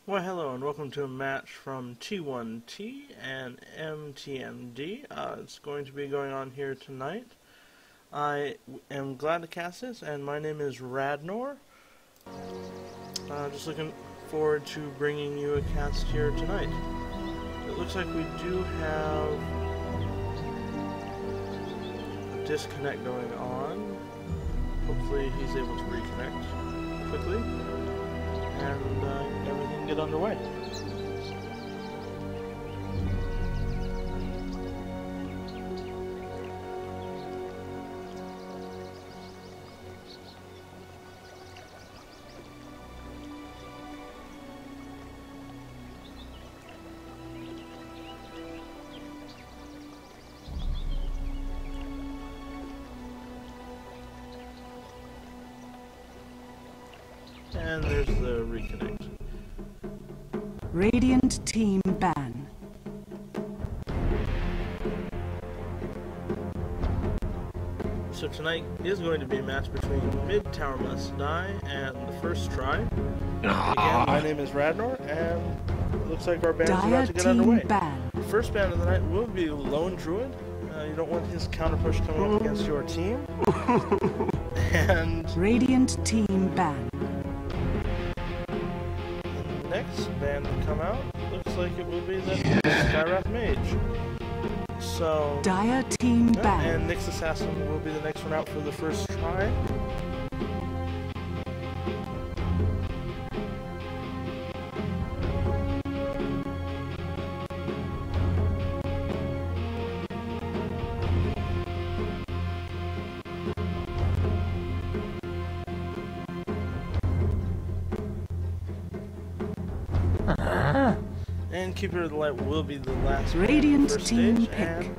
Well, hello and welcome to a match from T1T and MTMD. It's going to be going on here tonight. I am glad to cast this, and my name is Radnor. Just looking forward to bringing you a cast here tonight. It looks like we do have a disconnect going on. Hopefully he's able to reconnect quickly, and everything can get underway. And there's the reconnect. Radiant team ban. So tonight is going to be a match between Mid Tower Must Die and the First Try. Again, my name is Radnor, and it looks like our band is about to get underway. Ban. The first band of the night will be Lone Druid. You don't want his counter push coming up against your team. And Radiant team ban. the next band to come out looks like it will be the Skywrath Mage. So Dire team ban. and Nyx Assassin will be the next one out for the first try. And Keeper of the Light will be the last Radiant first team stage, pick. and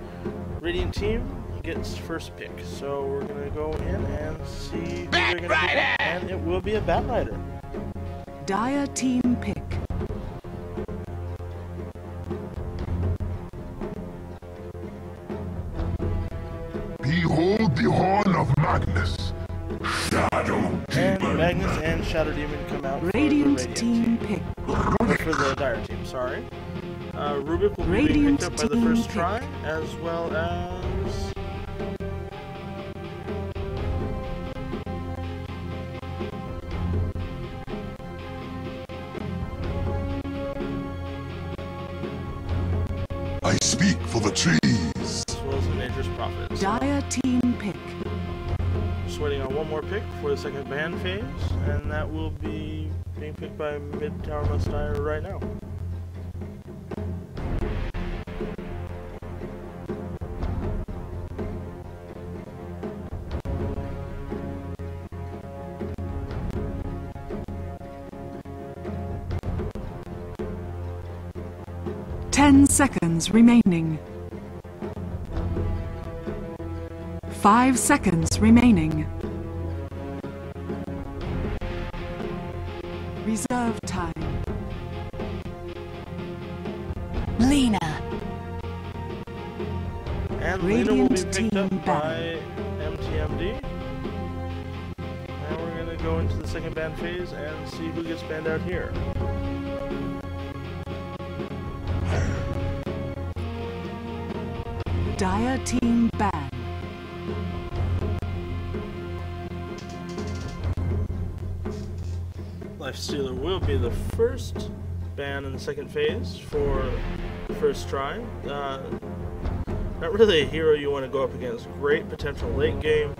Radiant team gets first pick. So we're gonna go in and see who they're gonna pick, and it will be a Bat Rider. Dire team pick. Behold the horn of Magnus. Shadow And Demon. Magnus and Shadow Demon come out Radiant for the Radiant team pick. for the Dire team. Sorry. Rubik will be Radiant picked up by the team first pick. try, as well as I speak for the trees. the Nature's Prophet. So, Dire team pick. just waiting on one more pick for the second band phase, and that will be being picked by Mid Tower Must Die right now. Ten seconds remaining. 5 seconds remaining. Reserve time. Lena. And Lena will be Radiant picked up team by MTMD. And we're going to go into the second band phase and see who gets banned out here. Dire team ban. Lifestealer will be the first ban in the second phase for the first try. Not really a hero you want to go up against. Great potential late game.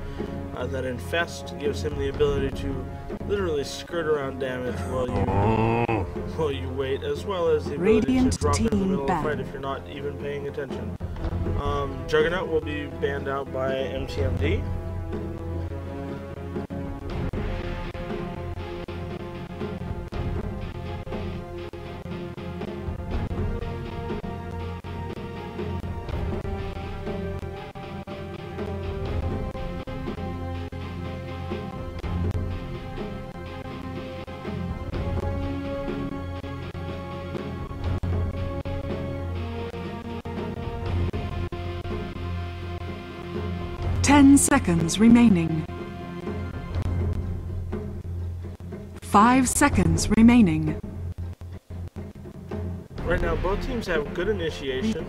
That Infest gives him the ability to literally skirt around damage while you wait, as well as the ability Radiant to drop in the team middle of the ban. fight if you're not even paying attention. Juggernaut will be banned out by MTMD. Ten seconds remaining. 5 seconds remaining. Right now, both teams have good initiation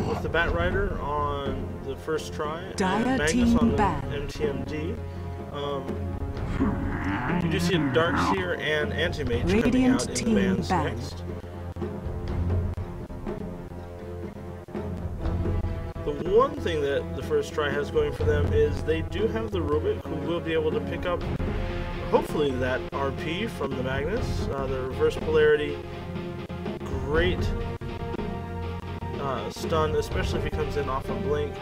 with the Bat Rider on the first try and Magnus on the MTMD. You do see a Darkseer and Anti-Mage coming out in the bans next. The one thing that the first try has going for them is they do have the Rubik, who will be able to pick up, hopefully, that RP from the Magnus. The reverse polarity, great stun, especially if he comes in off a blink.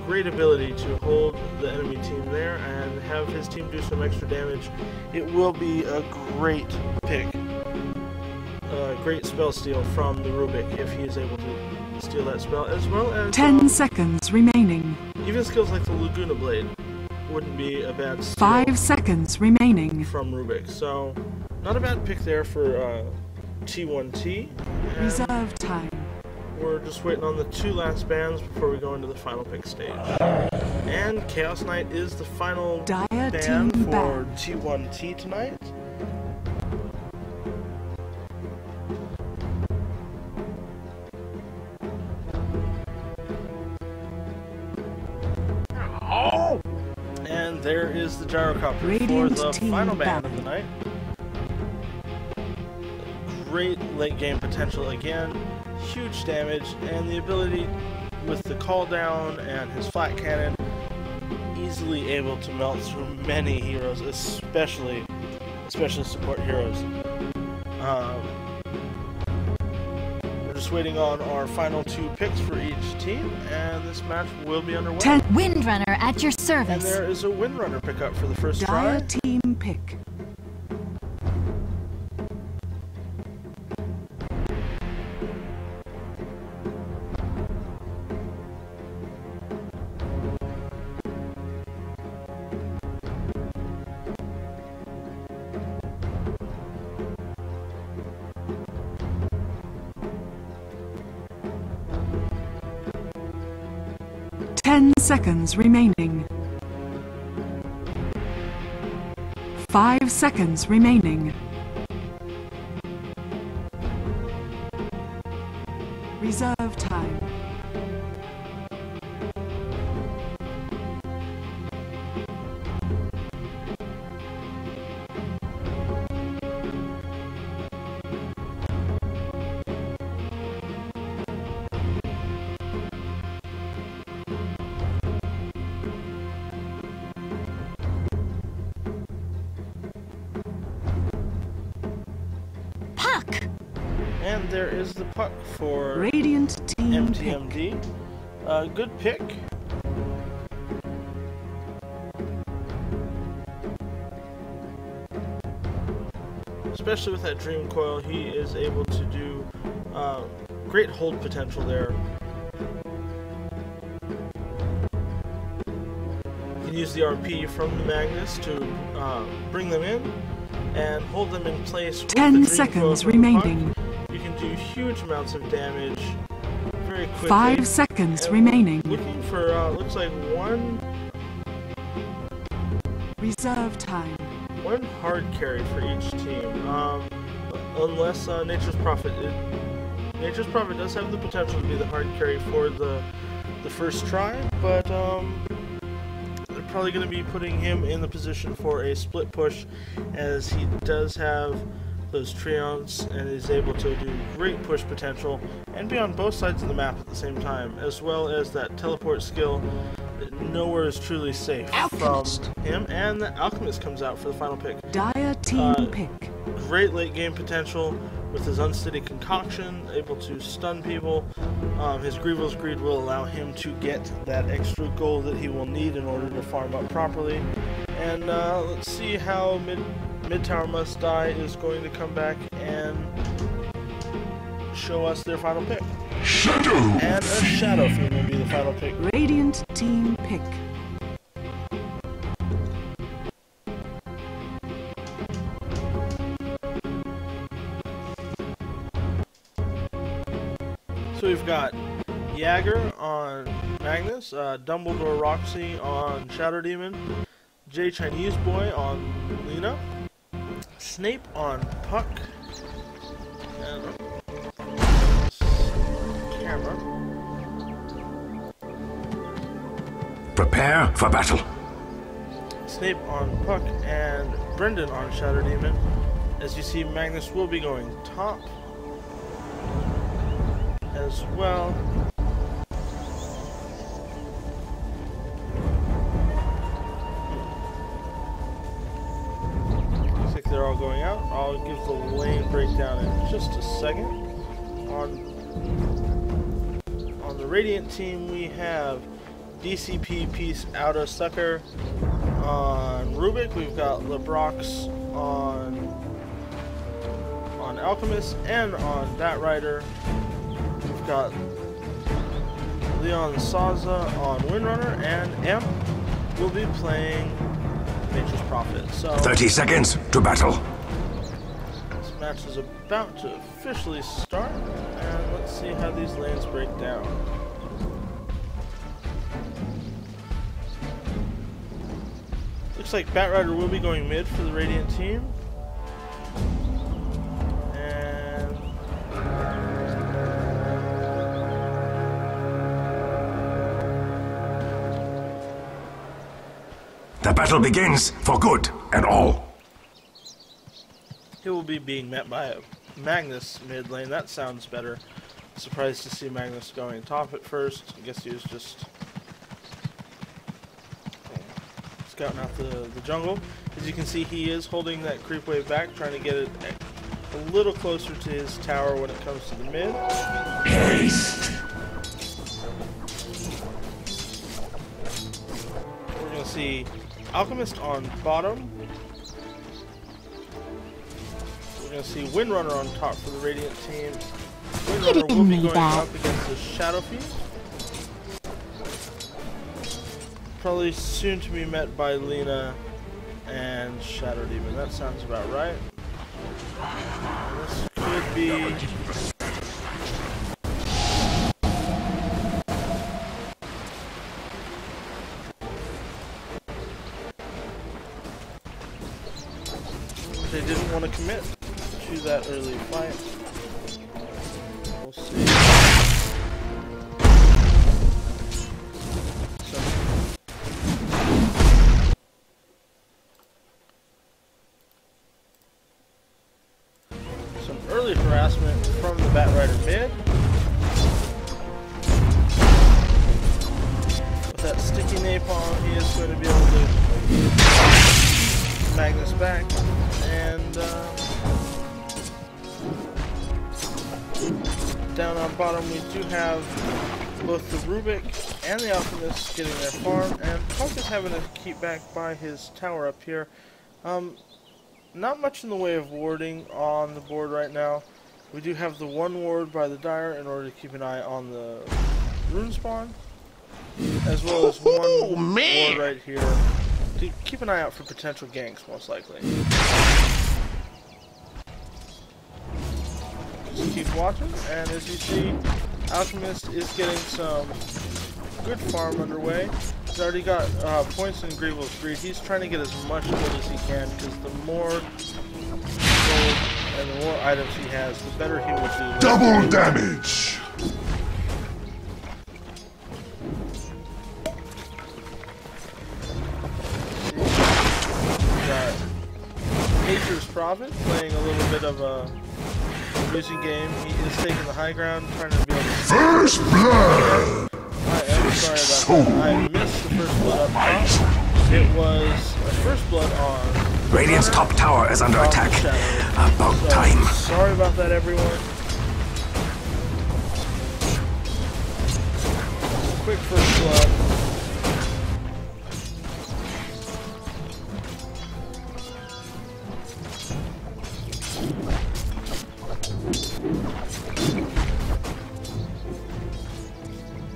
Great ability to hold the enemy team there and have his team do some extra damage. It will be a great pick. Great spell steal from the Rubik if he is able to steal that spell, as well as 10 seconds remaining. Even skills like the Laguna Blade wouldn't be a bad steal. 5 seconds remaining From Rubik, so not a bad pick there for T1T. Reserve time. We're just waiting on the 2 last bans before we go into the final pick stage. And Chaos Knight is the final ban for T1T tonight. And there is the Gyrocopter for the final ban of the night. Great late game potential again. Huge damage, and the ability with the call down and his flat cannon, easily able to melt through many heroes, especially support heroes. We're just waiting on our final 2 picks for each team, and this match will be underway. Windrunner at your service. And there is a Windrunner pickup for the first Dire try. team pick. Ten seconds remaining. 5 seconds remaining. Reserve time. And there is the puck for Radiant team MTMD. Good pick. Especially with that Dream Coil, he is able to do great hold potential there. You can use the RP from the Magnus to bring them in and hold them in place. 10 seconds remaining. You can do huge amounts of damage very quickly. 5 seconds remaining. Looking for, looks like one Reserve time. hard carry for each team. Unless Nature's Prophet. Nature's Prophet does have the potential to be the hard carry for the first try, but they're probably going to be putting him in the position for a split push, as he does have those Treants and is able to do great push potential and be on both sides of the map at the same time, as well as that teleport skill that nowhere is truly safe from him. And the Alchemist comes out for the final pick. Dire team pick. Great late game potential with his unsteady concoction, able to stun people. His Grievel's Greed will allow him to get that extra gold that he will need in order to farm up properly. And let's see how Mid-Tower Must Die is going to come back and show us their final pick. Shadow! And a Shadow Fiend will be the final pick. Radiant team pick. So we've got Jagger on Magnus, Dumbledore Roxy on Shadow Demon, J Chinese Boy on Lena, Snape on Puck, and Prepare for battle. Snape on Puck and Brendan on Shadow Demon. As you see, Magnus will be going top as well. Looks like they're all going out. I'll give the lane breakdown in just a second. On the Radiant team, we have DCP, Peace, Outa, Sucker. On Rubik, we've got Lebrox on Alchemist, and on Batrider, we've got Leon Saza on Windrunner, and Amp will be playing Nature's Prophet. So 30 seconds to battle. this match is about to officially start, and let's see how these lanes break down. Looks like Batrider will be going mid for the Radiant team. And The battle begins for good and all. he will be being met by Magnus mid lane. That sounds better. Surprised to see Magnus going top at first. I guess he was just scouting out the jungle. As you can see, he is holding that creep wave back, trying to get it a little closer to his tower when it comes to the mid. Haste. We're going to see Alchemist on bottom. We're going to see Windrunner on top for the Radiant team. Windrunner will be going up against the Shadow Fiend. Probably soon to be met by Lena and Shadow Demon. That sounds about right. This could be they didn't want to commit to that early fight. We'll see. Some early harassment from the Batrider mid. With that sticky napalm, he is going to be able to Magnus back. And down on bottom, we do have both the Rubik and the Alchemist getting their farm, and Puck is having to keep back by his tower up here. Not much in the way of warding on the board right now. We do have the one ward by the Dire in order to keep an eye on the rune spawn, as well as one ward right here to keep an eye out for potential ganks, most likely. Just keep watching, and as you see, Alchemist is getting some good farm underway. He's already got points in Greevil's Greed. He's trying to get as much gold as he can, because the more gold and the more items he has, the better he will do. Double damage. We've got Nature's Prophet playing a little bit of a losing game. He is taking the high ground, trying to be able to... First blood. I am sorry about that. I missed the first blood up top. It was a first blood on Radiant's top tower is under attack. About time. Sorry about that, everyone. Quick first blood.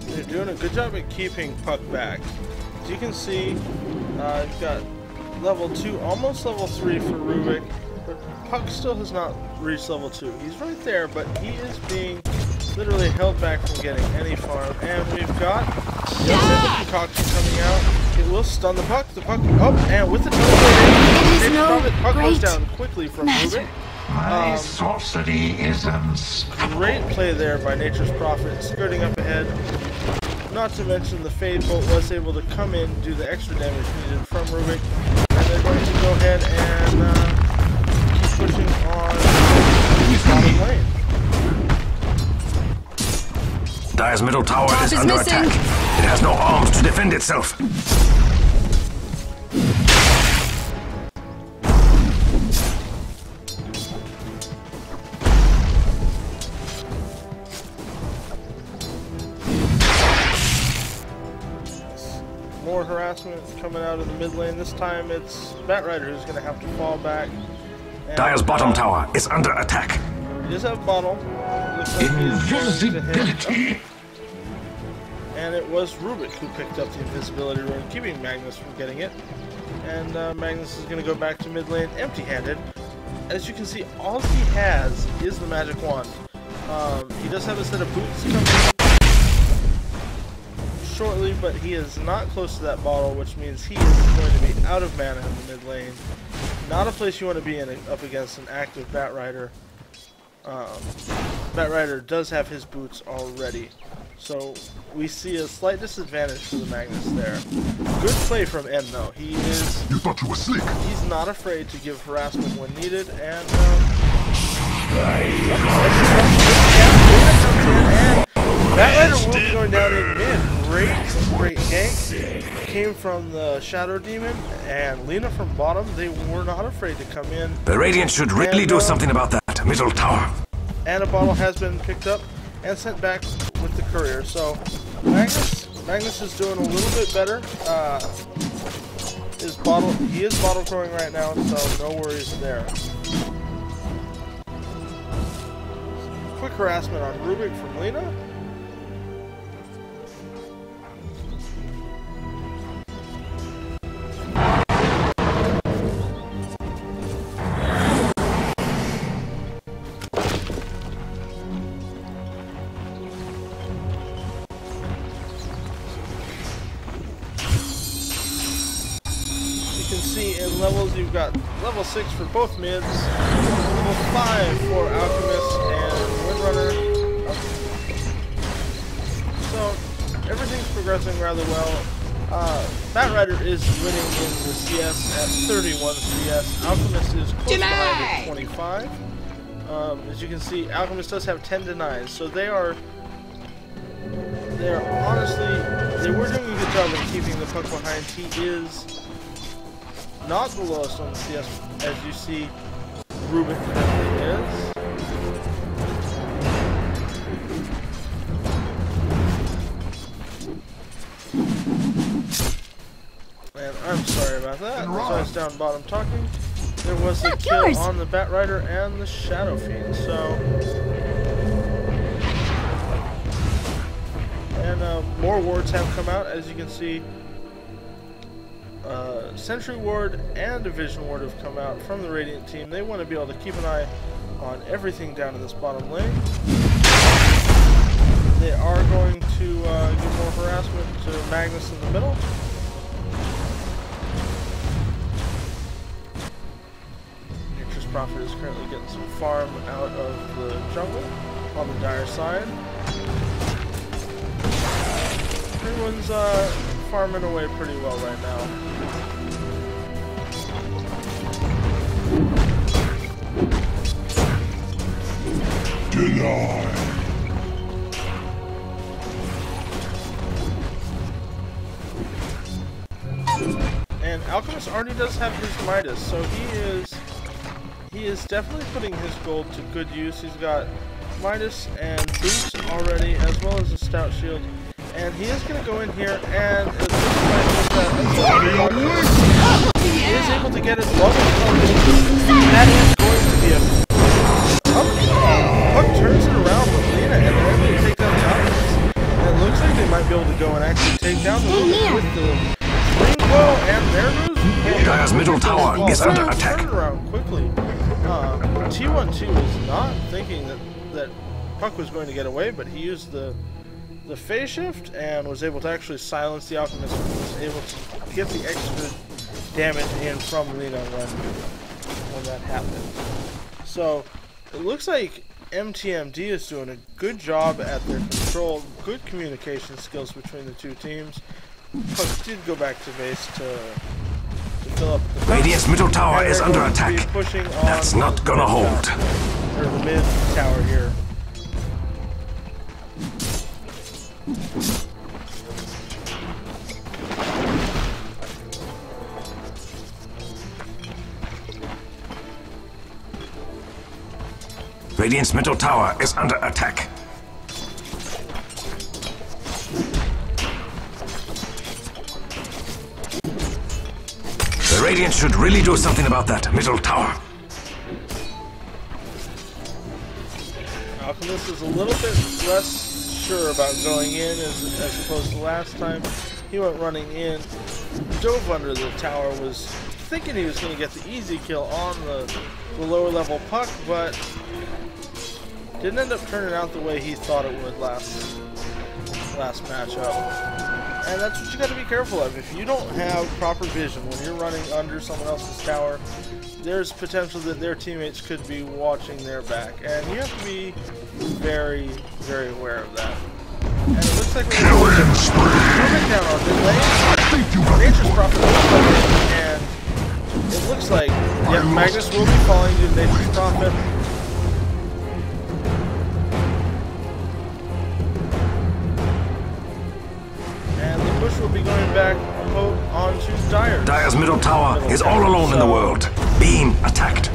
They're doing a good job at keeping Puck back. As you can see, you've got level 2, almost level 3 for Rubik, but Puck still has not reached level 2. He's right there, but he is being literally held back from getting any farm. And we've got the concoction coming out. It will stun the Puck. The Puck up, and with the teleport, Puck goes down quickly from Rubik. My sorcery is unspeakable. Great play there by Nature's Prophet, skirting up ahead. Not to mention the Fade Bolt was able to come in, do the extra damage needed from Rubik, and they're going to go ahead and keep pushing on the bottom lane. Dire's middle tower is under attack. It has no arms to defend itself. More harassment coming out of the mid lane. This time it's Batrider who's going to have to fall back. And, Dire's bottom tower is under attack. He does have bottle. Looks like Invisibility. And it was Rubik who picked up the invisibility rune, keeping Magnus from getting it. And Magnus is going to go back to mid lane empty-handed. As you can see, all he has is the magic wand. He does have a set of boots coming shortly, but he is not close to that bottle, which means he is going to be out of mana in the mid lane. Not a place you want to be in up against an active Batrider. Batrider does have his boots already, so we see a slight disadvantage to the Magnus there. Good play from N though. He is. You thought you were slick. He's not afraid to give harassment when needed, and Batrider will be going down in mid. Great gank came from the Shadow Demon and Lina from bottom. They were not afraid to come in. The Radiant should really do something about that middle tower. And a bottle has been picked up and sent back with the courier. So Magnus is doing a little bit better. He is bottle throwing right now, so no worries there. Quick harassment on Rubik from Lina. In levels, you've got level 6 for both mids, level 5 for Alchemist and Windrunner. So everything's progressing rather well. Batrider is winning in the CS at 31 CS. Alchemist is close behind at 25. As you can see, Alchemist does have 10 denies, so they were doing a good job of keeping the puck behind. He is not the lowest on the CS, as you see Rubik currently is. And I'm sorry about that. So I was down bottom talking. There was a kill on the Batrider and the Shadow Fiend, so... And more wards have come out, as you can see. Sentry Ward and Division Ward have come out from the Radiant team. They want to be able to keep an eye on everything down in this bottom lane. They are going to give more harassment to Magnus in the middle. Nature's Prophet is currently getting some farm out of the jungle on the Dire side. Everyone's farming away pretty well right now. Denied. And Alchemist already does have his Midas, so he is definitely putting his gold to good use. He's got Midas and boots already, as well as a stout shield. And he is going to go in here, and it looks like he is able to get his level. That is going to be a... Puck turns it around with Lina, and they're able to take down the Alchemist. And it looks like they might be able to go and actually take down the Rubik with the Spring Glow, and there goes... Dire's middle tower is under attack. Turn it around quickly. T12 is not thinking that Puck was going to get away, but he used the phase shift and was able to actually silence the Alchemist and was able to get the extra damage in from Lina when that happened. So it looks like MTMD is doing a good job at their control. control, good communication skills between the two teams. Puck did go back to base to fill up the Radiant's middle tower is under attack. That's not gonna hold. Or the mid tower here. Radiant's middle tower is under attack. The Radiant should really do something about that middle tower. Alchemist is a little bit less sure about going in as opposed to last time. He went running in, dove under the tower, was thinking he was going to get the easy kill on the lower level puck, but didn't end up turning out the way he thought it would last matchup. And that's what you got to be careful of. If you don't have proper vision when you're running under someone else's tower, there's potential that their teammates could be watching their back, and you have to be very, very aware of that. And it looks like we're moving down on mid lane. Nature's Prophet looks like it, and it looks like Magnus will be falling to Nature's Prophet. Will be going back onto Dire. Dire's middle tower is all alone in the world, being attacked.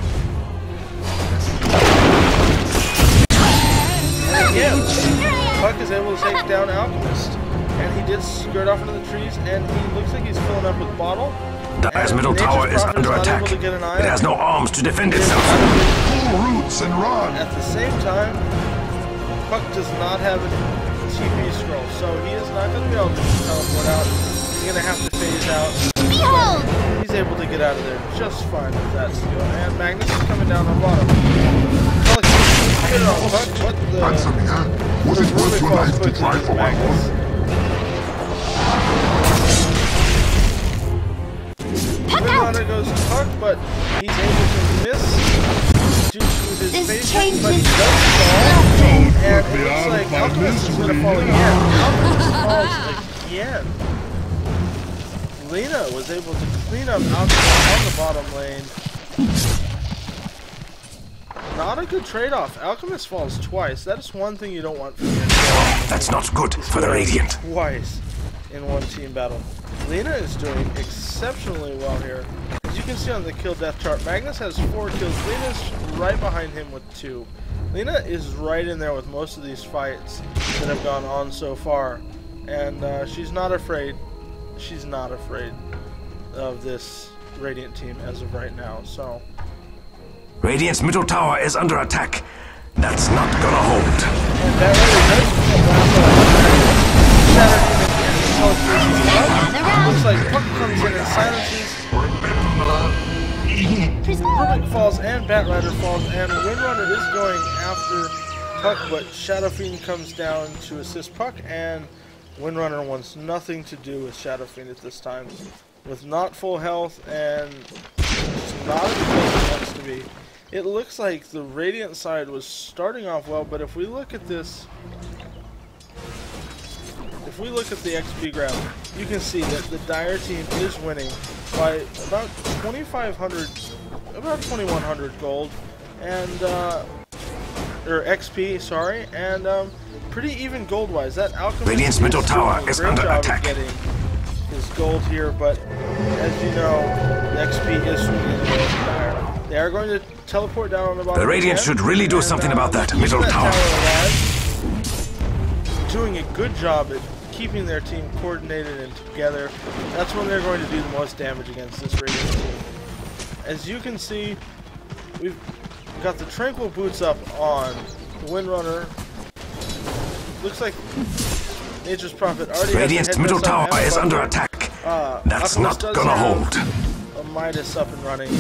And again, Puck is able to take down Alchemist, and he did skirt off into the trees, and he looks like he's filling up with bottle. Dire's middle tower is under attack. It has no arms to defend itself. Pull roots and run. At the same time, Puck does not have a TP scroll, so he is not going to be able to teleport out. He's going to have to phase out. Behold! He's able to get out of there just fine with that skill. And Magnus is coming down on bottom. What the? Answer me, huh? Was it worth your life to try for one more? Radnor goes to Puck, but he's able to miss due to his face, but he does fall. And it looks like Alchemist is going to fall again. Alchemist falls again. Lena was able to clean up Alchemist on the bottom lane. Not a good trade-off. Alchemist falls twice. That is one thing you don't want from your team. That's not good for the Radiant. Twice in one team battle. Lena is doing exceptionally well here. As you can see on the kill death chart, Magnus has 4 kills. Lena's right behind him with 2. Lena is right in there with most of these fights that have gone on so far. And she's not afraid. She's not afraid of this Radiant team as of right now. So Radiant's middle tower is under attack. That's not gonna hold. And that looks like Puck comes in and silences. Perfect falls and Batrider falls, and Windrunner is going after Puck, but Shadow Fiend comes down to assist Puck, and Windrunner wants nothing to do with Shadow Fiend at this time. With not full health and just not as close as it wants to be. It looks like the Radiant side was starting off well, but if we look at this, if we look at the XP graph, you can see that the Dire team is winning by about 2,500, about 2,100 gold, and or XP, sorry, and pretty even gold-wise. That Alchemist Radiant's middle tower is under attack. Getting his gold here, but as you know, the XP is swinging against Dire. They are going to teleport down on the bottom. The Radiant should really do something about that middle tower. Doing a good job at keeping their team coordinated and together. That's when they're going to do the most damage against this Radiant team. As you can see, we've got the Tranquil Boots up on Windrunner. Looks like Nature's Prophet already Radiant's middle tower is under attack. That's not gonna hold. A Midas up and running.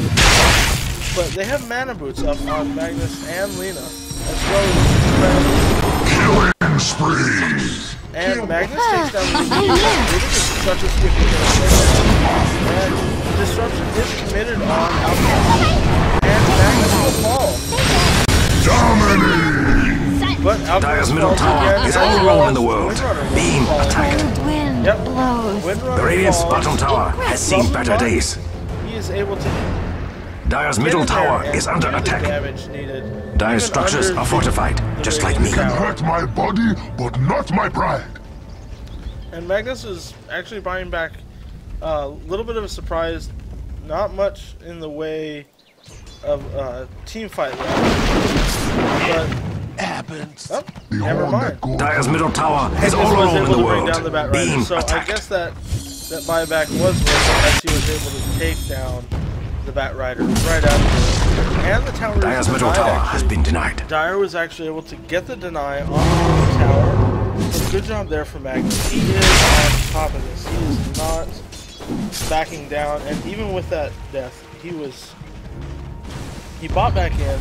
But they have Mana Boots up on Magnus and Lena, as well as Killing spree. And Magnus takes down the Lena. This is such a swift and disruption is committed on Alchemist. And Magnus will fall. Dominate! But Dire's middle tower is all alone in the world. Beam attack. Cold wind Yep. blows. Windrunner The Radiant's falls. bottom tower has seen better days. He is able to Dire's get middle in there tower and is under do the attack. damage needed. Dire's even structures under are fortified, the just like me. Radiant tower. Hurt my body, but not my pride. And Magnus is actually buying back a little bit of a surprise. Not much in the way of team fight left. But Happens. oh, The never horn mind. that goes Dire's middle tower is Magnus all was alone in able the to bring world. down the Bat Beam Rider. So I attack. guess that buyback was worth it as he was able to take down the Bat Rider right out of it. And the tower is Dire's middle denied, tower actually. has been denied. Dire was actually able to get the deny on the tower. So good job there for Magnus. He is on top of this. He is not backing down, and even with that death, he bought back in.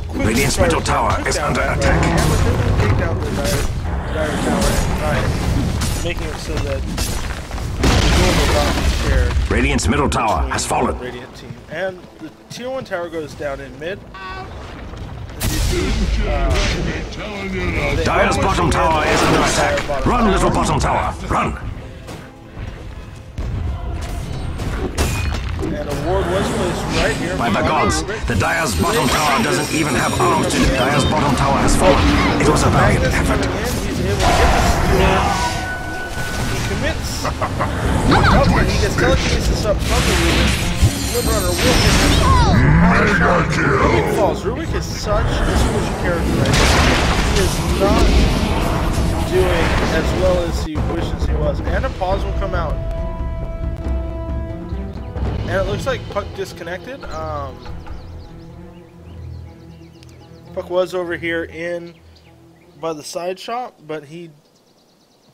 quickly Radiant's started middle tower took is down under that attack. Rider, and was able to take down the Dire tower at night, making it so that the goal will not be shared. Radiant's middle tower between has fallen. the Radiant team. And the tier 1 tower goes down in mid. As you see, they Dire's are bottom pushing tower in is on under the attack. Dire bottom Run, tower. little bottom tower. Run. And a ward was placed right here. By the behind gods, Rubik. the Dire's bottom tower doesn't even have arms to it. Dire's bottom tower has fallen. It was a valiant Magnus effort. coming in, he's able to get the steal. He commits. Okay, he gets telekinesis up from the Rubik. Windrunner will hit him. Rubik falls. Rubik is such a squishy character right now. He is not doing as well as he wishes he was. And a pause will come out. And it looks like Puck disconnected. Puck was over here in by the side shop, but he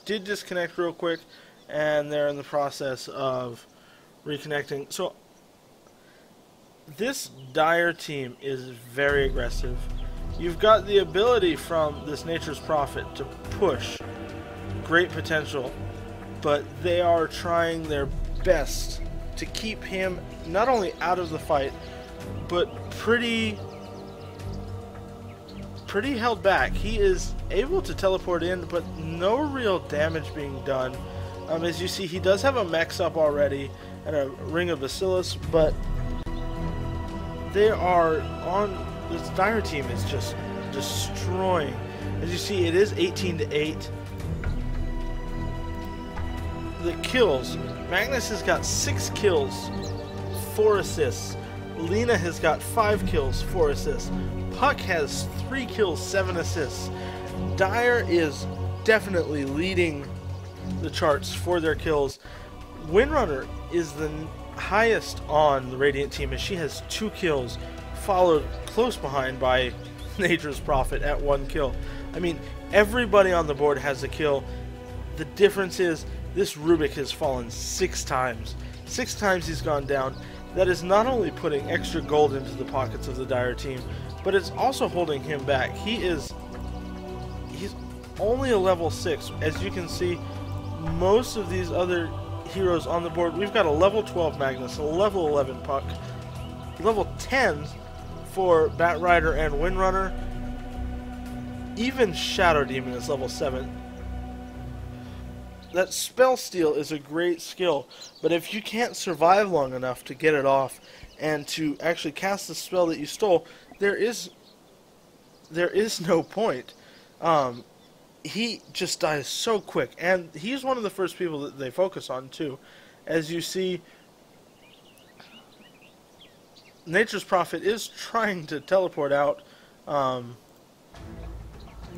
did disconnect real quick, and they're in the process of reconnecting. So this Dire team is very aggressive. You've got the ability from this Nature's Prophet to push. Great potential, but they are trying their best to keep him not only out of the fight, but pretty held back. He is able to teleport in, but no real damage being done. As you see, he does have a mechs up already and a Ring of Bacillus, but they are on. This Dire team is just destroying. As you see, it is 18-8. The kills. Magnus has got 6 kills, 4 assists. Lena has got 5 kills, 4 assists. Puck has 3 kills, 7 assists. Dire is definitely leading the charts for their kills. Windrunner is the highest on the Radiant team as she has 2 kills, followed close behind by Nature's Prophet at 1 kill. I mean, everybody on the board has a kill. The difference is this Rubik has fallen 6 times. 6 times he's gone down. That is not only putting extra gold into the pockets of the Dire team, but it's also holding him back. He's only a level 6. As you can see, most of these other heroes on the board, we've got a level 12 Magnus, a level 11 Puck, level 10 for Bat Rider and Windrunner. Even Shadow Demon is level 7. That Spell Steal is a great skill, but if you can't survive long enough to get it off and to actually cast the spell that you stole, there is no point. He just dies so quick, and he's one of the first people that they focus on too. As you see, Nature's Prophet is trying to teleport out. The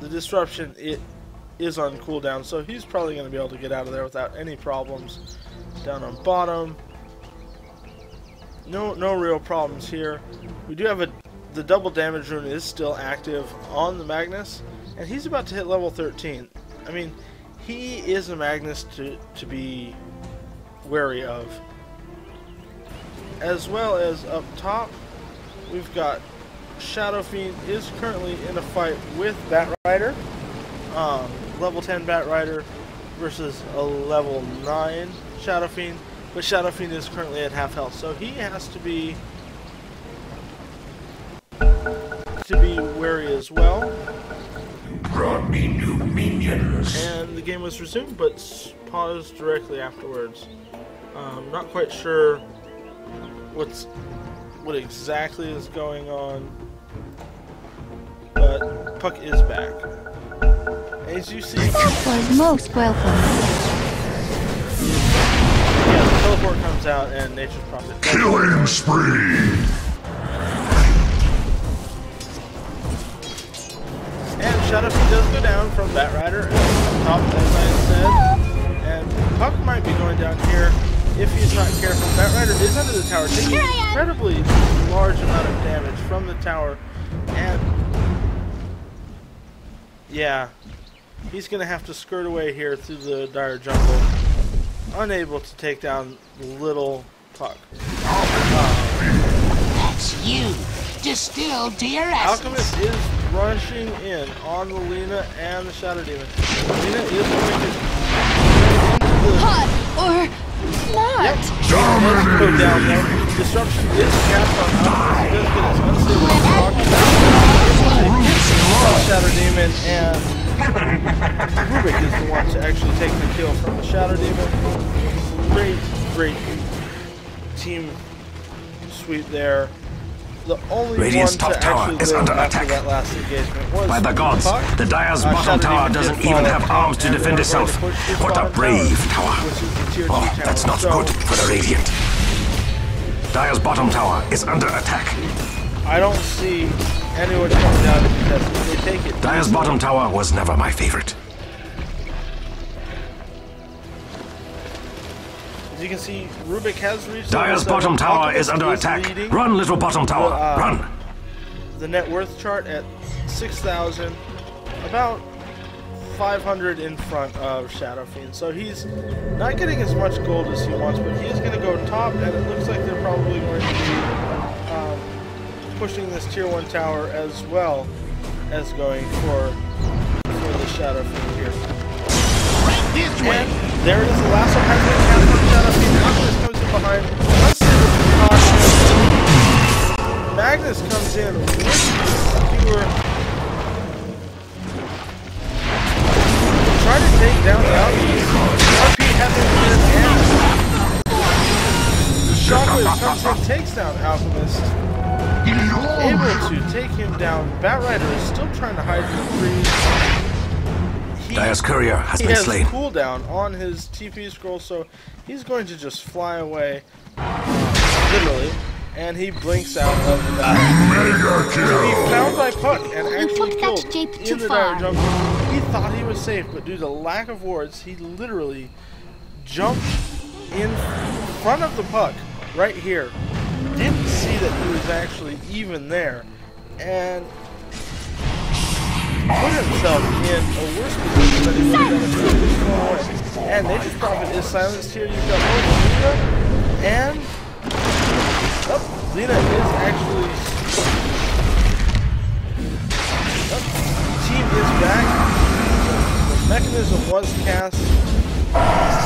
disruption, it is on cooldown, so he's probably going to be able to get out of there without any problems. Down on bottom, no real problems here. We do have the double damage rune is still active on the Magnus, and he's about to hit level 13. I mean, he is a Magnus to be wary of. As well as up top, we've got Shadow Fiend is currently in a fight with Bat Rider. Level 10 Bat Rider versus a level 9 Shadow Fiend, but Shadow Fiend is currently at half health, so he has to be wary as well. brought me new minions. And the game was resumed, but paused directly afterwards. Not quite sure what exactly is going on, but Puck is back. As you see, That was most welcome. yeah, the teleport comes out and Nature's Prophet. Killing spree. And Shadow Fiend does go down from Bat Rider top, as I said. And Puck might be going down here if he's not careful. Bat Rider is under the tower, taking an incredibly large amount of damage from the tower. And yeah, he's going to have to skirt away here through the dire jungle, unable to take down little Puck. That's you. Distilled to your essence. Alchemist is rushing in on the Lina and the Shadow Demon. Lina is going to into the... Hot or not? Yep. Does go down there. Disruption is capped on Alchemist. He does get his unstable block from Shadow Demon, and Rubik is the one to actually take the kill from the Shadow Demon. Great team sweep there. The only Radiant's one top to tower actually is live under after attack. that last engagement was By the gods, Puck. the Dire's Shadow bottom tower Demon doesn't did even fall have out, arms to and defend we're itself. going to push this What a bottom brave tower. which is the tier 2 Oh, tower. that's not So, good for the Radiant. Dire's bottom tower is under attack. I don't see anyone coming down to contest it. They take it. Dire's bottom tower was never my favorite. As you can see, Rubik has reached Dire's level bottom 7. tower Alchemist is under attack. leading Run, little bottom tower, run. the net worth chart at 6,000, about 500 in front of Shadow Fiend. So he's not getting as much gold as he wants, but he is going to go top, and it looks like they're probably going to be pushing this tier 1 tower as well as going for the Shadow Fiend here. Right this way. And there it is, the last one has been cast on Shadow Fiend. Magnus comes in behind. Unstable caution. Magnus comes in with the skewer. Trying to take down the Alchemist. RP hasn't been and Shockwave comes in, takes down Alchemist. Able to take him down. Bat Rider is still trying to hide in the trees. Dire's courier has He been has slain. cooldown on his TP scroll, so he's going to just fly away, literally, and he blinks out of the battle. To be found by Puck and actually took that killed shape in too the dire far. jungle. He thought he was safe, but due to lack of wards, he literally jumped in front of the Puck, right here. Didn't see that he was actually even there, and put himself in a worse position than he would have done if he was just going away. And Nature's Prophet is silenced here. You've got both Lina and Lina is actually team is back. The mechanism was cast.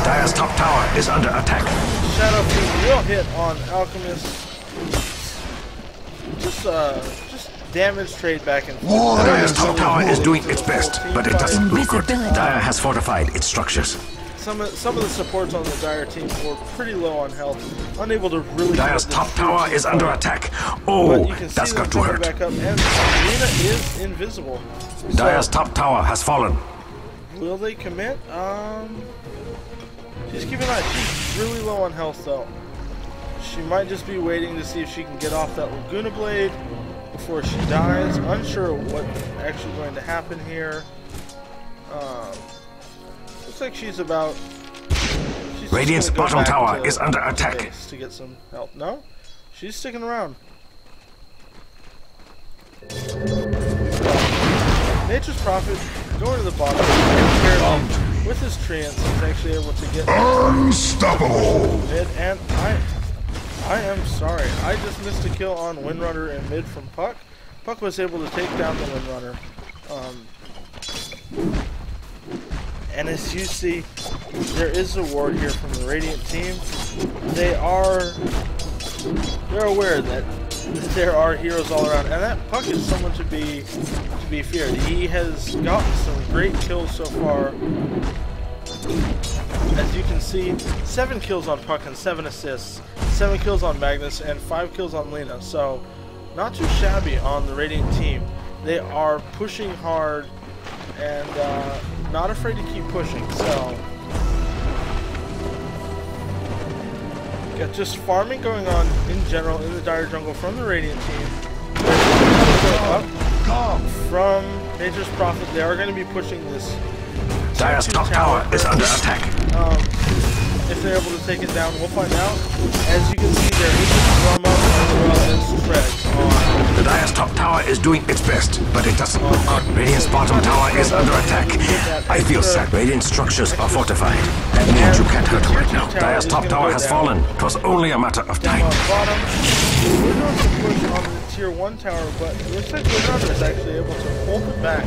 Dire's top tower is under attack. Shadow Fiend will hit on Alchemist. Just damage trade back and forth. Dire's top tower is doing its best, but it doesn't look good. Invisibility. Dire has fortified its structures. Some of the supports on the Dire team were pretty low on health, unable to really. Dire's get the top troops tower to is under fight. attack. But Oh, you can see that's them got to coming hurt. back up, and Lina is invisible. Dire's So, top tower has fallen. will they commit? Just keep an eye. She's really low on health, though. She might just be waiting to see if she can get off that Laguna Blade before she dies. Unsure what's actually going to happen here. Looks like she's about. She's just Radiant's gonna go bottom back tower to is under the attack. base to get some help. No, she's sticking around. Nature's Prophet going to the bottom. With his treants, he's actually able to get Unstoppable. mid, and I am sorry. I just missed a kill on Windrunner in mid from Puck. Puck was able to take down the Windrunner. And as you see, there is a ward here from the Radiant team. They're aware that there are heroes all around, and that Puck is someone to be feared. He has gotten some great kills so far. As you can see, 7 kills on Puck and 7 assists, 7 kills on Magnus, and 5 kills on Lena. So, not too shabby on the Radiant team. They are pushing hard and not afraid to keep pushing. So, got just farming going on in general in the Dire Jungle from the Radiant team. Up from Nature's Prophet. They are going to be pushing this. Dire's top tower is under attack. If they're able to take it down, we'll find out. As you can see, there is a drum up as well as treads on. The Dire's top tower is doing its best, but it doesn't look good. Radiant's bottom tower is under attack. I feel sad. Radiant structures are fortified. That means you can't hurt them right now. Dire's top tower has fallen. It was only a matter of time. On bottom, we're going to push on the tier 1 tower, but it looks like Radnor is actually able to hold it back.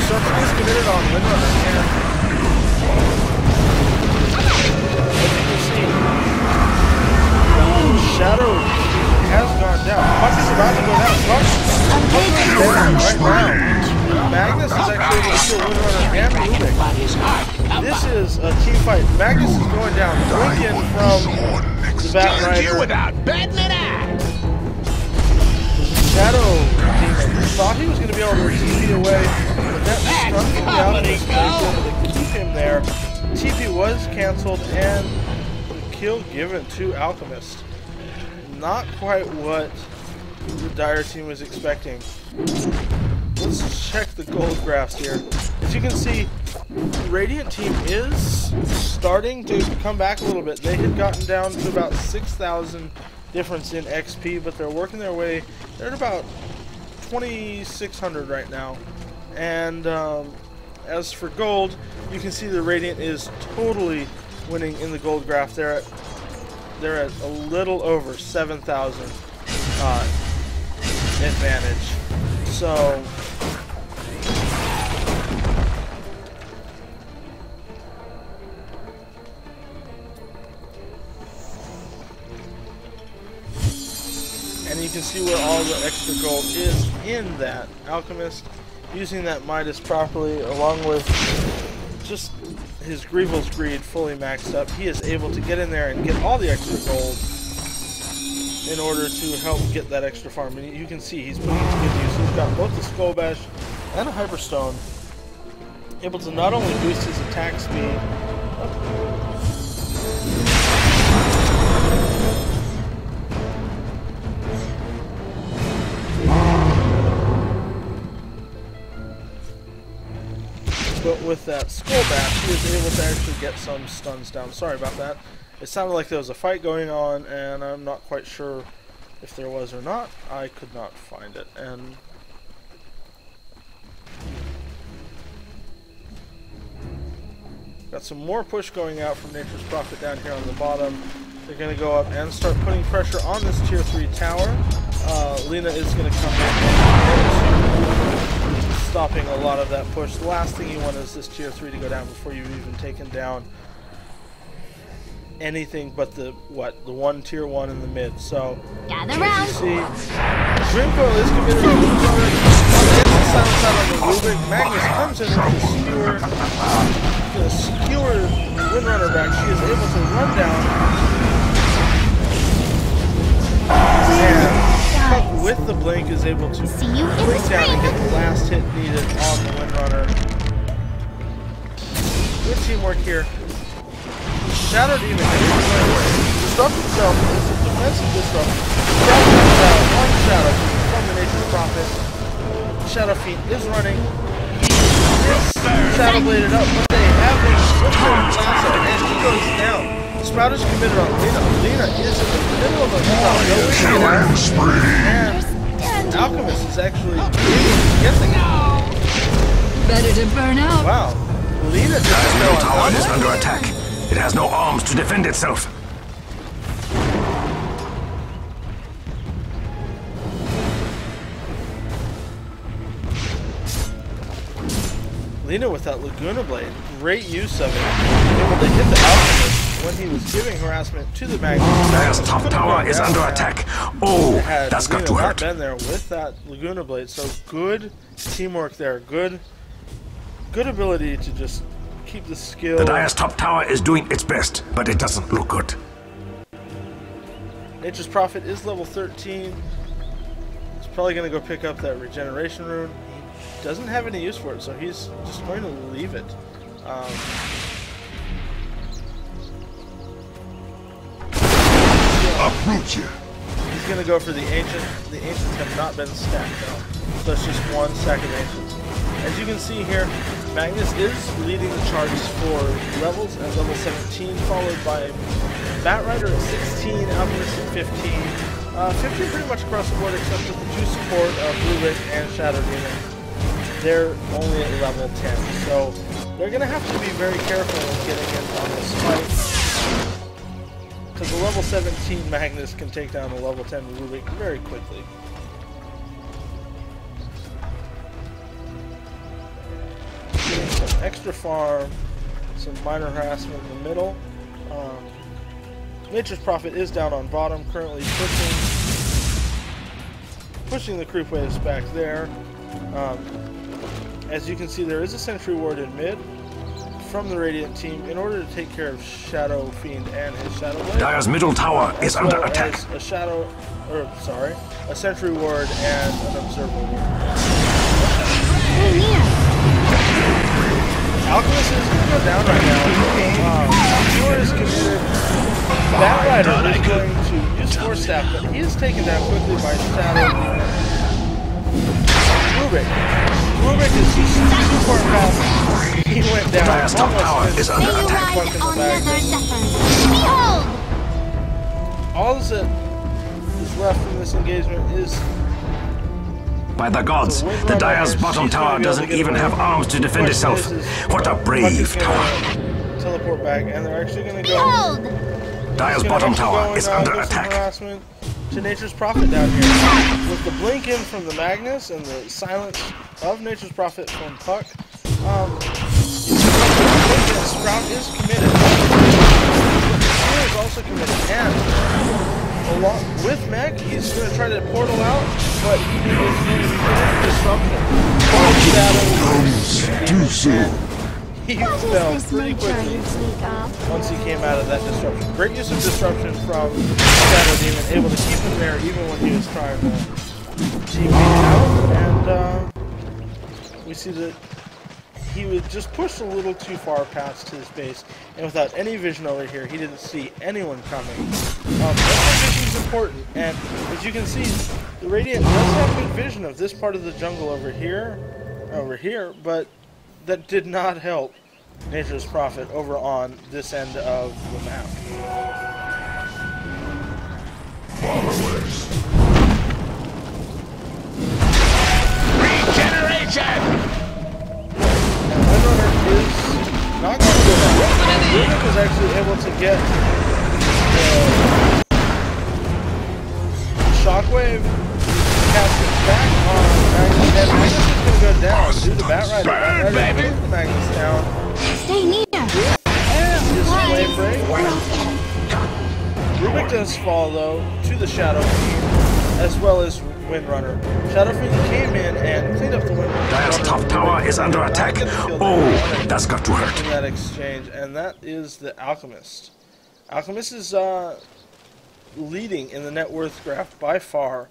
Something is committed on Windrunner, and as you can see, Shadow has gone down. Puck is about to go down. Puck is down right now. Magnus is actually able to kill Windrunner and Rubik. This is a team fight. Magnus is going down. Blink in from the Bat Rider. without batting an eye. Shadow team thought he was going to be able to TP away, but that struck him down and was able to keep him there. TP was cancelled and the kill given to Alchemist. Not quite what the Dire team was expecting. Let's check the gold graphs here. As you can see, the Radiant team is starting to come back a little bit. They had gotten down to about 6,000 difference in XP, but they're working their way. They're at about 2,600 right now. And as for gold, you can see the Radiant is totally winning in the gold graph. They're at a little over 7,000 advantage. So and you can see where all the extra gold is in that. Alchemist using that Midas properly, along with just his Grievel's Greed fully maxed up. He is able to get in there and get all the extra gold in order to help get that extra farm. And you can see he's putting it to good use. He's got both the Skull Bash and a Hyperstone, able to not only boost his attack speed, but with that Skull Bash, he was able to actually get some stuns down. Sorry about that. It sounded like there was a fight going on, and I'm not quite sure if there was or not. I could not find it. And got some more push going out from Nature's Prophet down here on the bottom. They're going to go up and start putting pressure on this tier 3 tower. Lena is going to come in, stopping a lot of that push. The last thing you want is this tier 3 to go down before you've even taken down anything but the one tier 1 in the mid. So Gather as round. you see, Dreamcoil is committed to Windrunner. Gets the silence out on the Rubik. Magnus comes in with the skewer Windrunner back. She is able to run down. And Puck with the blink is able to See you in the blink down and spring. get the last hit needed on the Windrunner. Good teamwork here. Shadow Demon disrupt himself. This is defensive disrupt. Shadow comes out on Shadow from the Nature's Prophet. Shadow Fiend is running. He is Shadow Bladed up, but they have him with their lasso, and he goes down. Sprout is committed on Lena. Lena is in the middle of a Killing spree. and Alchemist is actually guessing. Better to burn out. Wow. Lena just Dire's fell middle on tower is Alchemist. under attack. It has no arms to defend itself. Lina with that Laguna Blade, great use of it. Able to hit the Alchemist when he was giving harassment to the Magnus. Dire's top tower is under attack. Oh, that's got to hurt. Been there with that Laguna Blade, so good teamwork there. Good ability to just keep the skill. The Dire's top tower is doing its best, but it doesn't look good. Nature's Prophet is level 13. He's probably going to go pick up that regeneration rune. He doesn't have any use for it, so he's just going to leave it. Approach you. He's going to go for the Ancient. The Ancients have not been stacked though, so it's just one stack of Ancients. As you can see here, Magnus is leading the charges for levels at level 17, followed by Batrider at 16, Alchemist at 15. 15 pretty much across the board except for the two support of Rubik and Shadow Demon. They're only at level 10, so they're going to have to be very careful when getting in on this fight. Because the level 17 Magnus can take down the level 10 Rubik very quickly. Getting some extra farm, some minor harassment in the middle. Nature's Prophet is down on bottom, currently pushing the creep waves back there. As you can see, there is a Sentry Ward in mid from the Radiant team in order to take care of Shadow Fiend and his Shadow Blade. Dire's middle tower is under attack. A Sentry Ward and an Observer Ward. Alchemist is going to go down right now. Viewer is committed. Batrider is going to use Force Staff, but he is taken down quickly by Shadow. Rubik is just too far past. He went down. Dire's top tower is under attack. All that is left from this engagement is... By the gods, the Dire's bottom tower doesn't even have arms to defend itself. What a brave tower. Teleport back, and they're actually going to go... Dire's bottom tower is under attack. To Nature's Prophet down here. With the blink in from the Magnus and the silence of Nature's Prophet from Puck, Sprout is committed. He is also committed, and along with Meg, he's going to try to portal out, but he is going to be disruption. He fell pretty quickly once he came out of that disruption. Great use of disruption from Shadow Demon, able to keep him there even when he was trying to teammate out. And we see that he was just pushed a little too far past his base, and without any vision over here, he didn't see anyone coming. Vision is important, and as you can see, the Radiant does have good vision of this part of the jungle over here, but that did not help Nature's Prophet over on this end of the map. Regeneration! Radnor is not going to go down. Rubik was actually able to get the Shockwave casted back on Magnus, and Magnus is going to go down due to Batrider. Batrider put the Magnus down. Stay near. And his Flame Break. Rubik does fall though to the Shadow Fiend, as well as Windrunner. Shadow Fiend came in and cleaned up the Windrunner. Dire's top tower is under attack. Oh, that's got to hurt. In that exchange, and that is the Alchemist. Alchemist is leading in the net worth graph by far.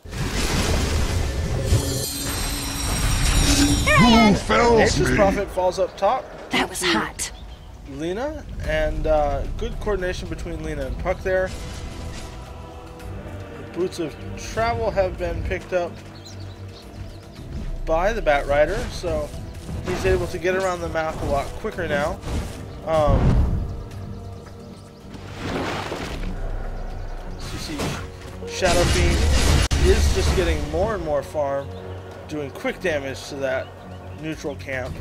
Who fells Nature's me? Prophet falls up top. That was hot. Lina, and good coordination between Lina and Puck there. The Boots of Travel have been picked up by the Batrider, so he's able to get around the map a lot quicker now. So you see Shadow Fiend is just getting more and more farm, doing quick damage to that neutral camp.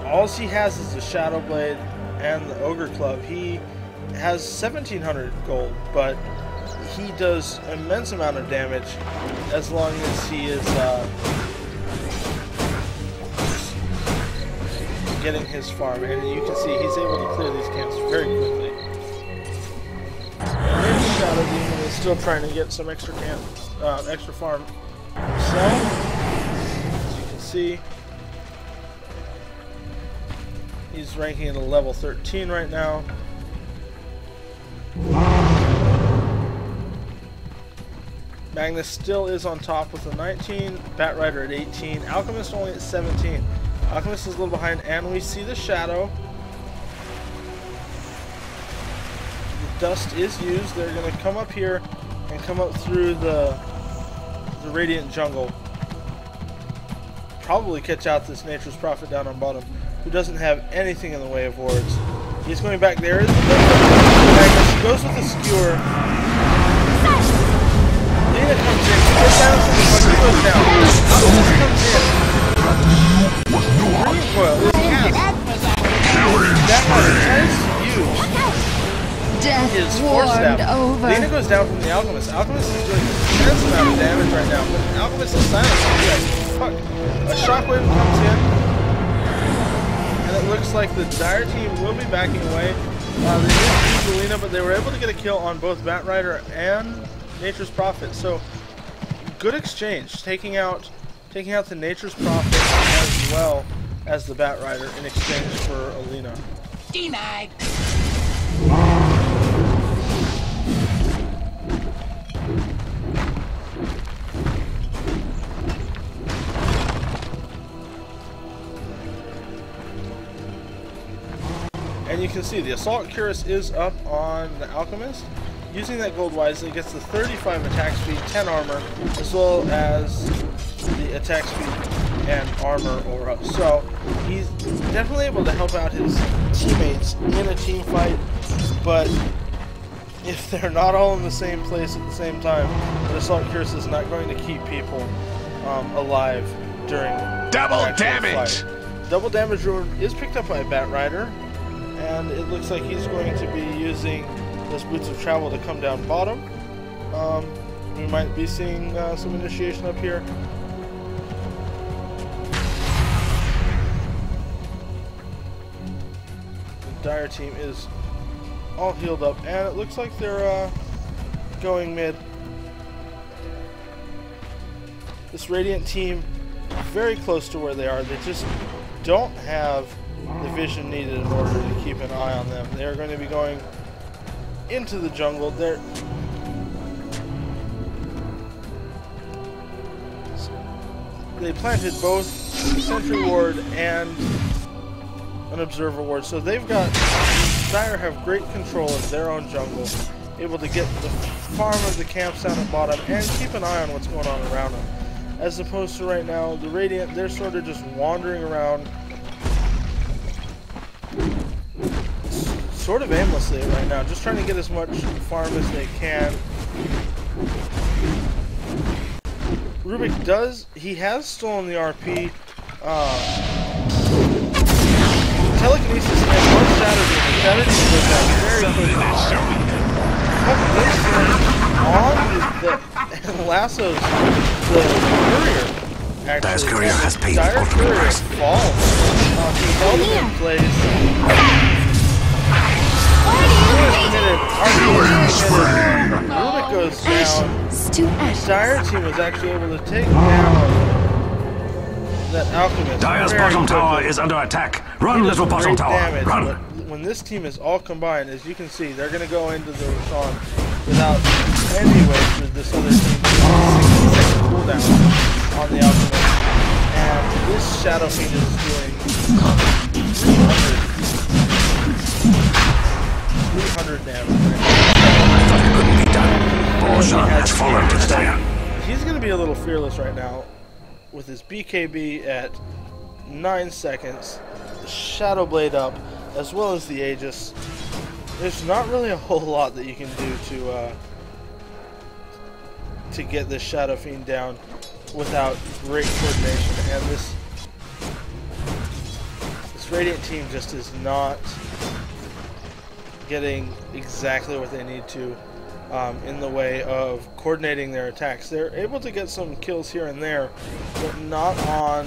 All he has is the Shadow Blade and the Ogre Club. He has 1,700 gold, but he does immense amount of damage as long as he is getting his farm, and you can see he's able to clear these camps very quickly. And Shadow Demon is still trying to get some extra extra farm himself. As you can see, he's ranking at a level 13 right now. Magnus still is on top with a 19, Batrider at 18, Alchemist only at 17. Alchemist is a little behind, and we see the Shadow. The dust is used. They're going to come up here and come up through the Radiant Jungle. Probably catch out this Nature's Prophet down on bottom, who doesn't have anything in the way of wards. He's going back there. Magnus, he goes with the Skewer. Lena comes in. He gets down to the one. He goes down. Alchemist comes in. Recoil is cast. That is huge. Death His force warmed stab. over. Lena goes down from the Alchemist. Alchemist is doing an immense amount of damage right now, but Alchemist is silenced. Fuck. A shockwave comes in, and it looks like the Dire team will be backing away. They did use Lena, but they were able to get a kill on both Batrider and Nature's Prophet. So good exchange, taking out the Nature's Prophet as well as the Batrider in exchange for Alina. Denied. And you can see the Assault Cuirass is up on the Alchemist. Using that gold wisely, gets the 35 attack speed, 10 armor, as well as the attack speed and armor aura. So he's definitely able to help out his teammates in a team fight, but if they're not all in the same place at the same time, the Assault Cuirass is not going to keep people alive during Double an actual damage! fight. Double damage rune is picked up by Batrider, and it looks like he's going to be using those Boots of Travel to come down bottom. We might be seeing some initiation up here. The Dire team is all healed up, and it looks like they're going mid. This Radiant team very close to where they are. They just don't have the vision needed in order to keep an eye on them. They're going to be going into the jungle. They planted both a Sentry Ward and an Observer Ward, so they've got Dire have great control of their own jungle, able to get the farm of the camps down at bottom and keep an eye on what's going on around them. As opposed to right now, the Radiant, they're sort of just wandering around sort of aimlessly right now, just trying to get as much farm as they can. Rubik he has stolen the RP. Telekinesis and one Shadow Demon. Shadow Demon goes down very quickly. On the lassos the courier. Dire's courier has paid Dire's ultimate courier price. falls. He held him in place. Rubik goes down. To ashes. Dire team was actually able to take down that Alchemist. Dire's very bottom tower quickly. is under attack. Run, He does little bottom great tower. damage, Run. but when this team is all combined, as you can see, they're going to go into the Roshan without any way for this other team to get a 60-second cooldown on the Alchemist. And this Shadow Fiend is doing 300 damage. I thought it couldn't be done. Roshan has fallen to the tire. He's going to be a little fearless right now with his BKB at 9 seconds, the Shadow Blade up, as well as the Aegis. There's not really a whole lot that you can do to get this Shadow Fiend down without great coordination, and this Radiant team just is not getting exactly what they need to in the way of coordinating their attacks. They're able to get some kills here and there, but not on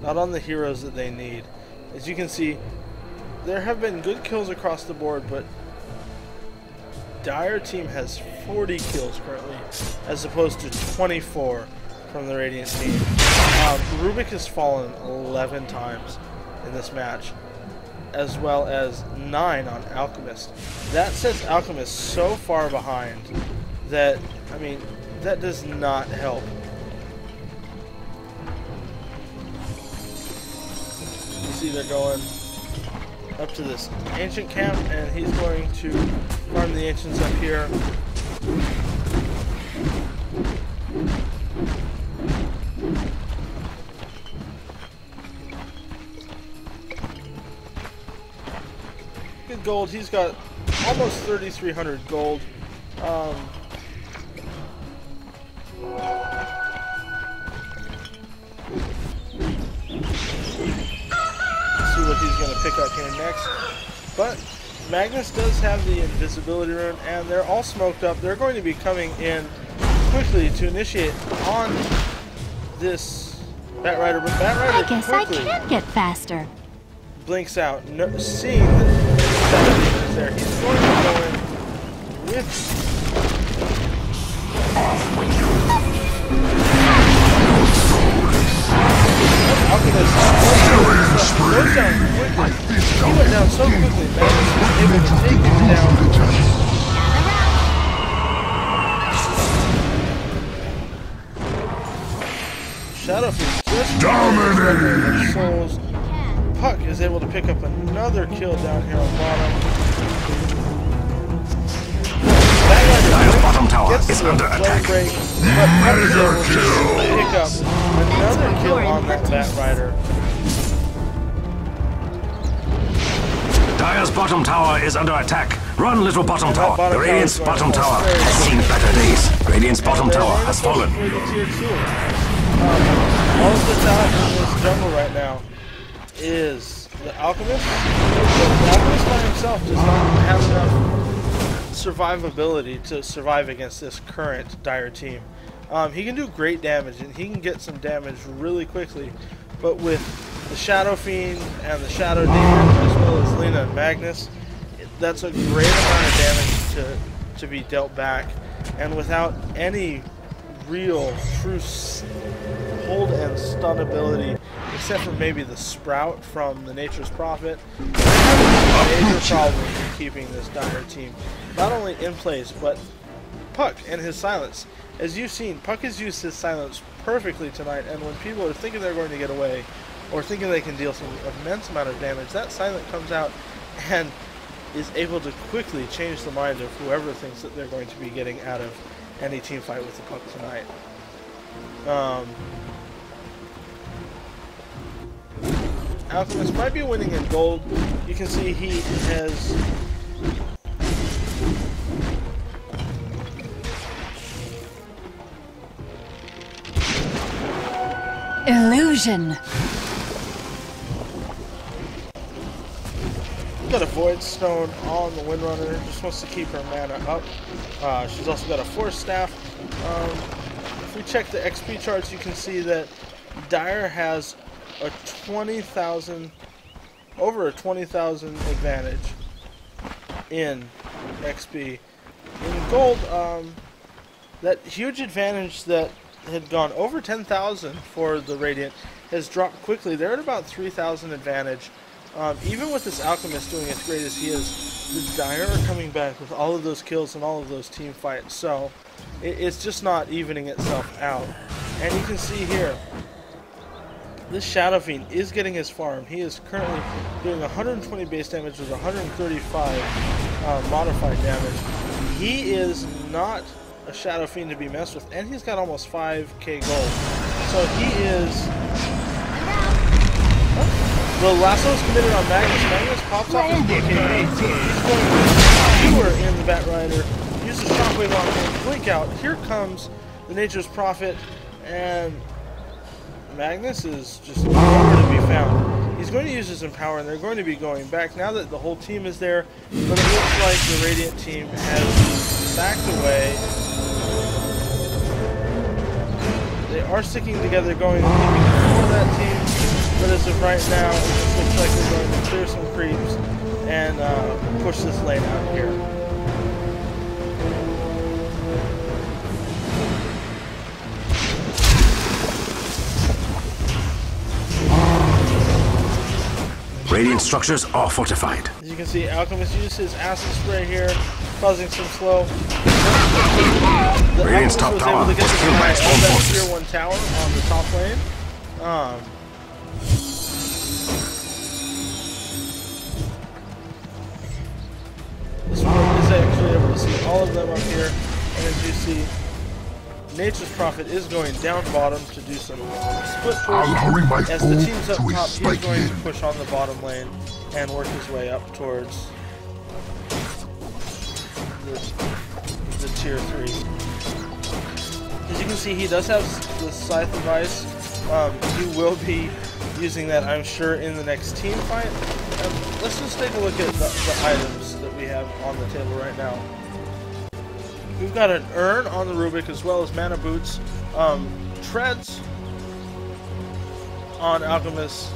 not on the heroes that they need. As you can see, there have been good kills across the board, but Dire team has 40 kills currently, as opposed to 24 from the Radiant team. Rubik has fallen 11 times in this match, as well as 9 on Alchemist. That sets Alchemist so far behind that, I mean, that does not help. You see they're going up to this ancient camp, and he's going to farm the ancients up here. Good gold. He's got almost 3,300 gold. See what he's going to pick up here next. But Magnus does have the invisibility rune, and they're all smoked up. They're going to be coming in quickly to initiate on this Batrider, but Batrider I guess I quickly can get faster. blinks out, seeing that Shadow is there. He's going to go in with Alchemist. Goes down quickly. He went down so quickly, Magnus was able to take him down. Shadowfiend just dominating souls. Puck is able to pick up another kill down here on bottom. Dire's bottom tower is under attack. Break, but Puck is able to pick up another kill on that Batrider. Dire's bottom tower is under attack. Run, little bottom tower. bottom The Radiant's tower is bottom going tower to fall. has seen better days. Radiant's bottom tower has fallen. Tier 2. All of the talent in this jungle right now is the Alchemist. The Alchemist by himself does not have enough survivability to survive against this current Dire team. He can do great damage, and he can get some damage really quickly, but with the Shadow Fiend and the Shadow Demon, as well as Lina and Magnus, that's a great amount of damage to be dealt back, and without any real true hold and stun ability, except for maybe the Sprout from the Nature's Prophet, they're having a major problem in keeping this Dire team not only in place, but Puck and his silence. As you've seen, Puck has used his silence perfectly tonight, and when people are thinking they're going to get away, or thinking they can deal some immense amount of damage, that silent comes out and is able to quickly change the mind of whoever thinks that they're going to be getting out of any team fight with the Puck tonight. Alchemist might be winning in gold. You can see he has Illusion. got a Void Stone on the Windrunner, just wants to keep her mana up. She's also got a Force Staff. If we check the XP charts, you can see that Dire has a 20,000, over a 20,000 advantage in XP. In gold, that huge advantage that had gone over 10,000 for the Radiant has dropped quickly. They're at about 3,000 advantage. Even with this Alchemist doing as great as he is, the Dire are coming back with all of those kills and all of those team fights. So it's just not evening itself out. And you can see here, this Shadow Fiend is getting his farm. He is currently doing 120 base damage with 135 modified damage. He is not a Shadow Fiend to be messed with, and he's got almost 5k gold. So he is... The lasso is committed on Magnus. Magnus pops off his BKB. He's going to viewer in the Batrider. Uses Shockwave on him. Blink out. Here comes the Nature's Prophet, and Magnus is just nowhere to be found. He's going to use his Empower, and they're going to be going back now that the whole team is there. But it looks like the Radiant team has backed away. They they are sticking together, going for that team. But as of right now, it just looks like they're going to clear some creeps and push this lane out here. Radiant structures are fortified. As you can see, Alchemist used his acid spray here, causing some slow. Radiant's top tower was killed by its own forces. Tier 1 tower on the top lane. This one is actually able to see all of them up here, and as you see, Nature's Prophet is going down bottom to do some split push. Allowing my As the foe team's up to top, he's spike going in. to push on the bottom lane and work his way up towards the tier 3. As you can see, he does have the Scythe of Ice. He will be using that, I'm sure, in the next team fight. Let's just take a look at the items that we have on the table right now. We've got an urn on the Rubik, as well as mana boots, treads on Alchemist,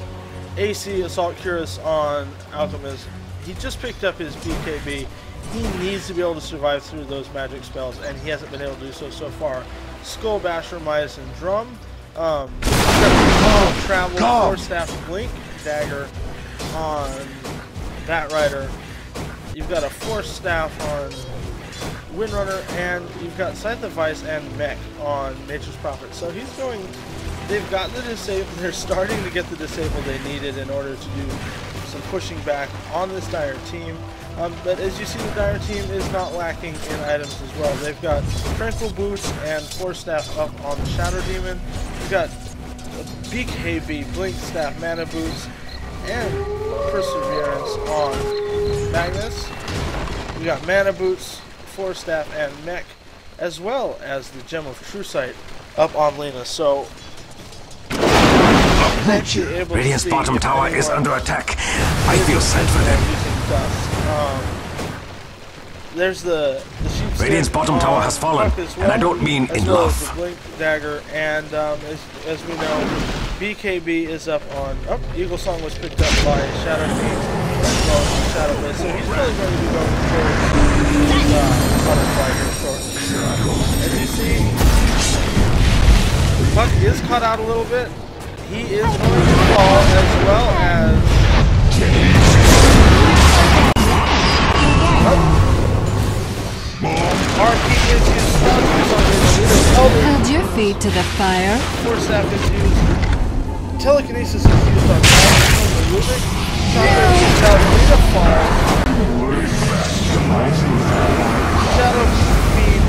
AC Assault Cuirass on Alchemist. He just picked up his BKB. He needs to be able to survive through those magic spells, and he hasn't been able to do so far. Skull Basher, Midas, and Drum. Travel, Force Staff, Blink, Dagger on Bat Rider. You've got a Force Staff on Windrunner, and you've got Scythe of Ice and Mech on Nature's Prophet. So he's going, they've got the disable, they're starting to get the disable they needed in order to do some pushing back on this Dire team. But as you see, the Dire team is not lacking in items as well. They've got Tranquil Boots and Force Staff up on the Shadow Demon. You've got BKB, Blink Staff, Mana Boots, and Perseverance on Magnus. We got Mana Boots, Force Staff, and Mech, as well as the Gem of True Sight up on Lena. So Radiant's bottom tower is under attack. I feel sad for them. There's the sheep. Radiant's bottom tower has fallen, and I don't mean in love. The Blink Dagger, and as we know, BKB is up on. Oh, Eagle Song was picked up by Shadow Fiend as well as Shadow Blade, so he's really going to be going towards Butterfly here shortly. As you see, Puck is cut out a little bit. He is going to fall, as well as RP is used. Hold your feet to the fire. Force Staff is used. Telekinesis is used on the Rubik. Shadow falls. Shadow Fiend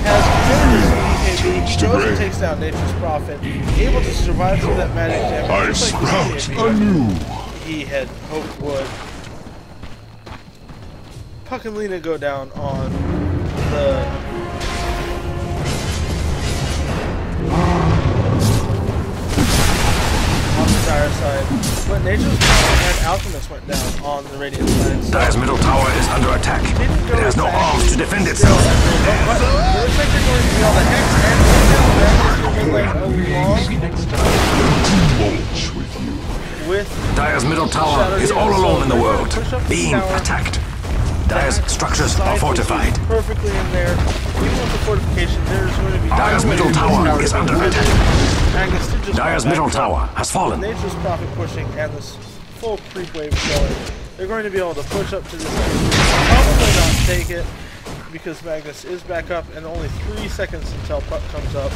has committed his BKB. He goes and takes down Nature's Prophet, able to survive through that magic damage. I just like sprout the anew. he had hoped would. Puck and Lena go down on the Dire side, but Nature's Prophet and Alchemist went down on the Radiant side. So Dire's middle tower is under attack. It has no arms to defend itself. But it looks like they're going to be able to hex and mid lane with Dire's middle tower is all alone in the world, being attacked. Dire's structures are fortified. Perfectly in there. Even with the fortification, there's going to be Dire's middle tower is under attack. Magnus did just Dire's fall back, middle so tower has fallen. Nature's Prophet pushing and this full creep wave going. They're going to be able to push up to this end. Probably not take it because Magnus is back up and only 3 seconds until Puck comes up,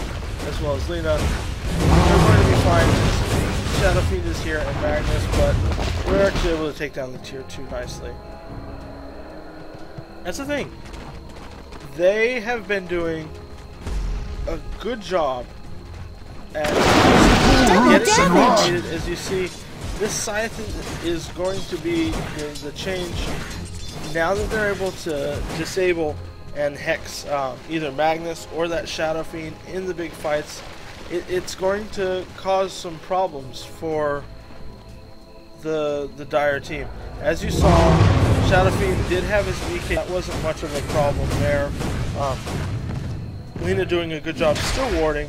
as well as Lena. They're going to be fine. Shadow Fiend is here and Magnus, but we're actually able to take down the tier 2 nicely. That's the thing. They have been doing a good job at getting needed. As you see, this Scythe is going to be the change now that they're able to disable and hex either Magnus or that Shadow Fiend in the big fights. It's going to cause some problems for the Dire team. As you saw, Shadow Fiend did have his BK. That wasn't much of a problem there. Lena doing a good job still warding.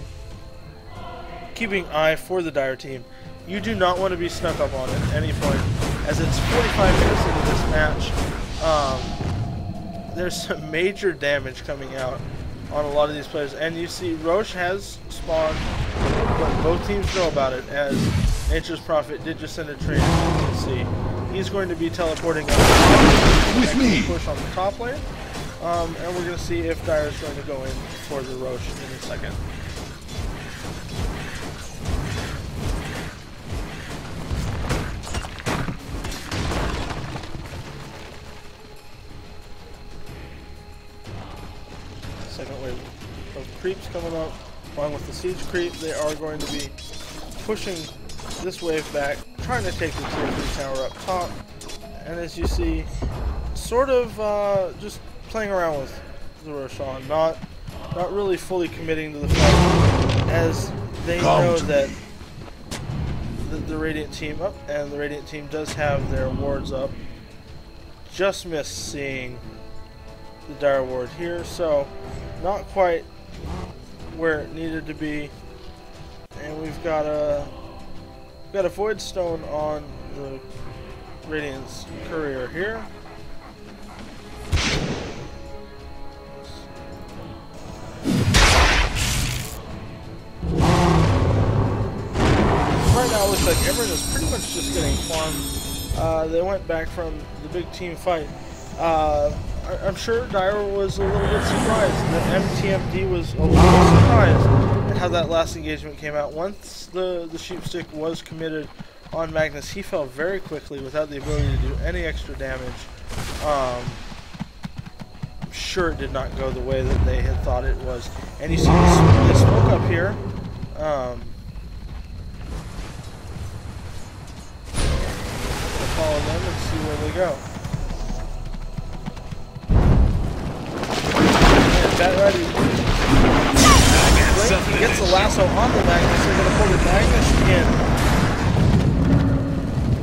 keeping eye for the Dire team. You do not want to be snuck up on at any point, as it's 45 minutes into this match. There's some major damage coming out on a lot of these players, and you see Roche has spawned, but both teams know about it, as Nature's Prophet did just send a train, as you can see. He's going to be teleporting up with me. Push on the top lane, and we're going to see if Dire is going to go in for the Roche in a second. Second wave of creeps coming up, along with the siege creep. They are going to be pushing this wave back, trying to take the tier 3 tower up top, and as you see, sort of just playing around with the Roshan, not really fully committing to the fight, as they know that the Radiant team up, and the Radiant team does have their wards up. Just missed seeing the Dire ward here, so not quite where it needed to be, and we've got a Void Stone on the Radiant's courier here. Right now it looks like everyone is pretty much just getting farmed. They went back from the big team fight. I'm sure Dire was a little bit surprised. The MTMD was a little surprised at how that last engagement came out. Once the Sheepstick was committed on Magnus, he fell very quickly without the ability to do any extra damage. I'm sure it did not go the way that they had thought it was. And you see the smoke up here. We'll follow them and see where they go. That right, he gets the lasso on the Magnus. They're going to pull the Magnus in.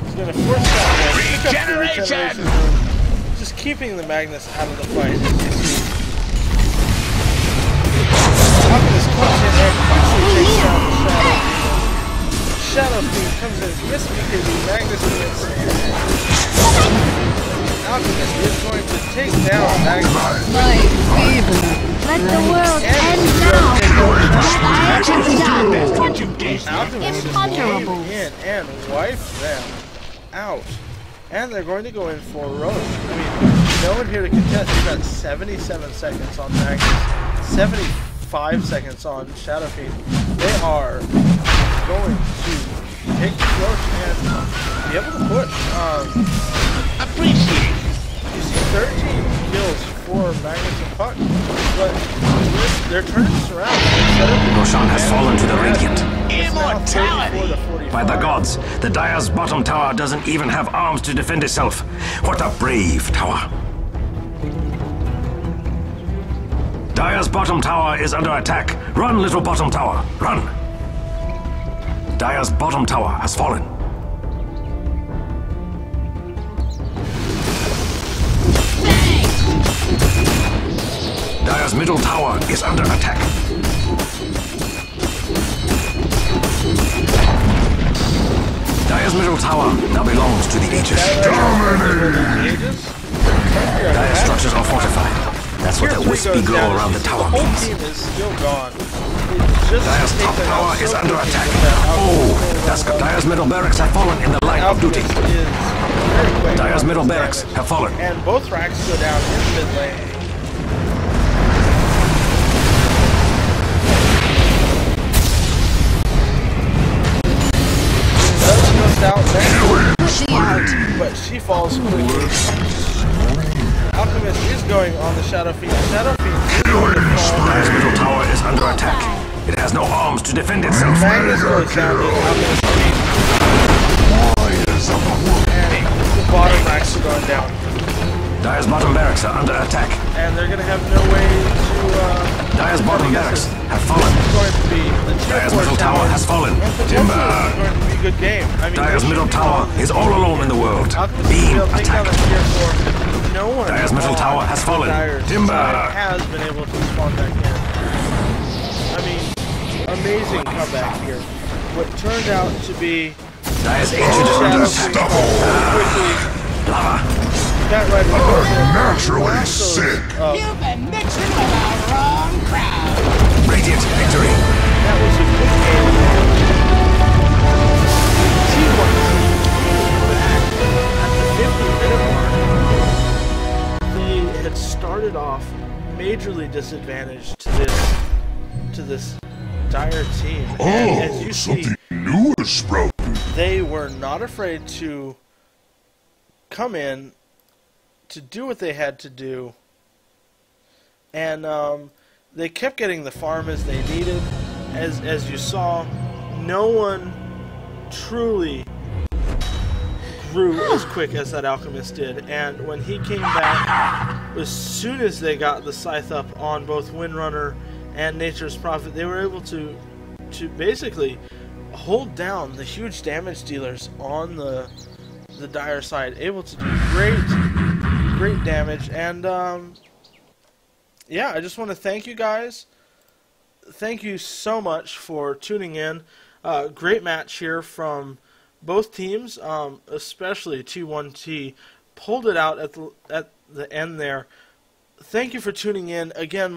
He's going to force that one. Pick up the regeneration move. Just keeping the Magnus out of the fight, as you see. Alchemist comes in and quickly takes down the Shadow. Shadow Fiend comes in, gets BKB, Magnus gets. Alchemist is going to take down Magnus. My favorite. Let the world end now. Alchemist is going in and wipe them out. And they're going to go in for Roche. I mean, no one here to contest. We've got 77 seconds on Magnus, 75 seconds on Shadow Fiend. They are going to take Roche and be able to push. Appreciate it. You see 13 kills for Magnus and Puck, but they're turning this around. Roshan has fallen to the Radiant. Immortality! By the gods, the Dire's bottom tower doesn't even have arms to defend itself. What a brave tower. Dire's bottom tower is under attack. Run, little bottom tower, run! Dire's bottom tower has fallen. Dire's middle tower is under attack. Dire's middle tower now belongs to the Aegis. Dire structures are fortified. That's what the wispy glow around the tower means. The whole team is still gone. Dire's top tower is under attack. Oh, Dire's middle barracks have fallen in the line of duty. Dire's middle barracks have fallen. And both racks go down in the mid lane. Out there, but she falls quickly. Alchemist is going on the Shadow Fiend. Shadow Fiend is going to fall. Dire's middle tower is under attack. It has no arms to defend itself. Magnus goes down to Alchemist. And the bottom racks are going down. Dire's bottom barracks are under attack. And they're going to have no way to... Dire's bottom barracks have fallen. It's going to be the Dire's middle tower has fallen. Timber. It's going to be a good game. I mean, Dire's middle tower is all alone in the world, being attacked. No one Dire's middle tower has fallen. Timber has been able to spawn back in. I mean, amazing comeback here what turned out to be Dire's ancient is under attack. quickly got right Naturally sick. You've been mixing with the wrong crowd. Radiant victory. That was a good game. T1 back at the 50-minute mark. They had started off majorly disadvantaged to this dire team. And as you see, Something new is sprouting. they were not afraid to come in to do what they had to do, and they kept getting the farm as they needed. As you saw, no one truly grew as quick as that alchemist did, and when he came back, as soon as they got the scythe up on both Windrunner and Nature's Prophet, they were able to basically hold down the huge damage dealers on the dire side, able to do great damage. And yeah, I just want to thank you guys. Thank you so much for tuning in. Great match here from both teams, especially T1T pulled it out at the end there. Thank you for tuning in again.